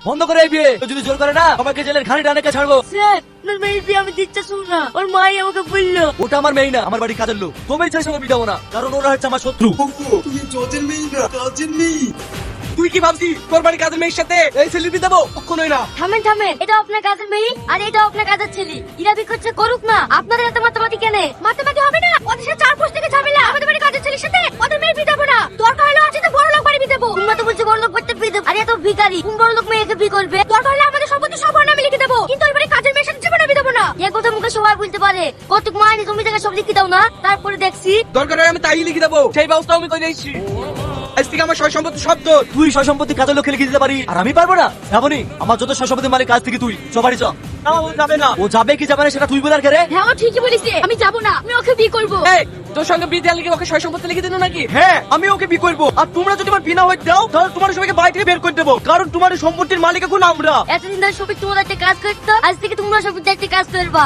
বন্ধ করে এই বিয়ে। যদি জোর করে না আমাকে জেলের ঘানি টানে ছাড়বো। স্যার আপনার মেয়ের বিয়ে আমি দিতে শুন না, ওর মাই আমাকে বললো। ওটা আমার মেয়ে না, আমার বাড়ি কাজের লোক। তুমি ছেলের সঙ্গে বিয়ে দেবো না, কারণ ওরা হচ্ছে আমার শত্রু। তুমি জজের মেয়ে না, কাজের মেয়ে। তুই কি ভাবছিস তোর বাড়ি কাজের মেয়ের সাথে এই ছেলে বিয়ে দেবো? কখনোই না। থামেন থামেন, এটা আপনার কাজের মেয়ে আর এটা আপনার কাজের ছেলে। ইরা বিয়ে করছে করুক না, আপনাদের এত মাতামাতি কেন? মাতামাতি হবে না, ওদের সাথে 4 থেকে ঝামেলা। আমাদের বাড়ি কাজের ছেলের সাথে ওদের মেয়ে বিয়ে দেবো না। দরকার হলে আছে তো বড় লোক বাড়ি বিয়ে দেবো। তোমরা তো বলছো বড় লোক করতে বিয়ে দেবো, আরে এত ভিখারি কোন বড় লোক মেয়েকে বিয়ে করবে? দরকার হলে আমাদের সম্পত্তি সব নামে লিখে দেবো, কিন্তু ওই বাড়ি কাজের মেয়ের সাথে জীবনে বিয়ে দেবো না। এই কথা মুখে সবাই বলতে পারে, কতটুক মাইনে তুমি জায়গা সব লিখে দাও না, তারপরে দেখছি। দরকার হয় আমি তাই লিখে দেবো, সেই ব্যবস্থা আমি করে দিয়েছি। আজ থেকে আমার সয় সম্পত্তি সব তোর। তুই সয় সম্পত্তি কাজের লোককে লিখে দিতে পারি আর আমি পারবো না? এমনই আমার যত সয় সম্পত্তির মালিক কাজ থেকে তুই সবারই চ। না, ও যাবে না। ও যাবে কি যাবে না সেটা তুই বলার কে রে? হ্যাঁ ও ঠিকই বলিস, আমি যাবো না, আমি ওকে বিয়ে করবো। এই, তোর সঙ্গে বিয়ে দেওয়ার লিখে ওকে সয় সম্পত্তি লিখে দিল নাকি? হ্যাঁ, আমি ওকে বিয়ে করবো। আর তোমরা যদি আমার বিয়ে না হয়ে দাও তাহলে তোমার সবাইকে বাড়ি থেকে বের করে দেবো, কারণ তোমার এই সম্পত্তির মালিক এখন আমরা। এতদিন ধরে সবাই তোমাদের একটা কাজ করতো, আজ থেকে তোমরা সবাই একটা কাজ করবা।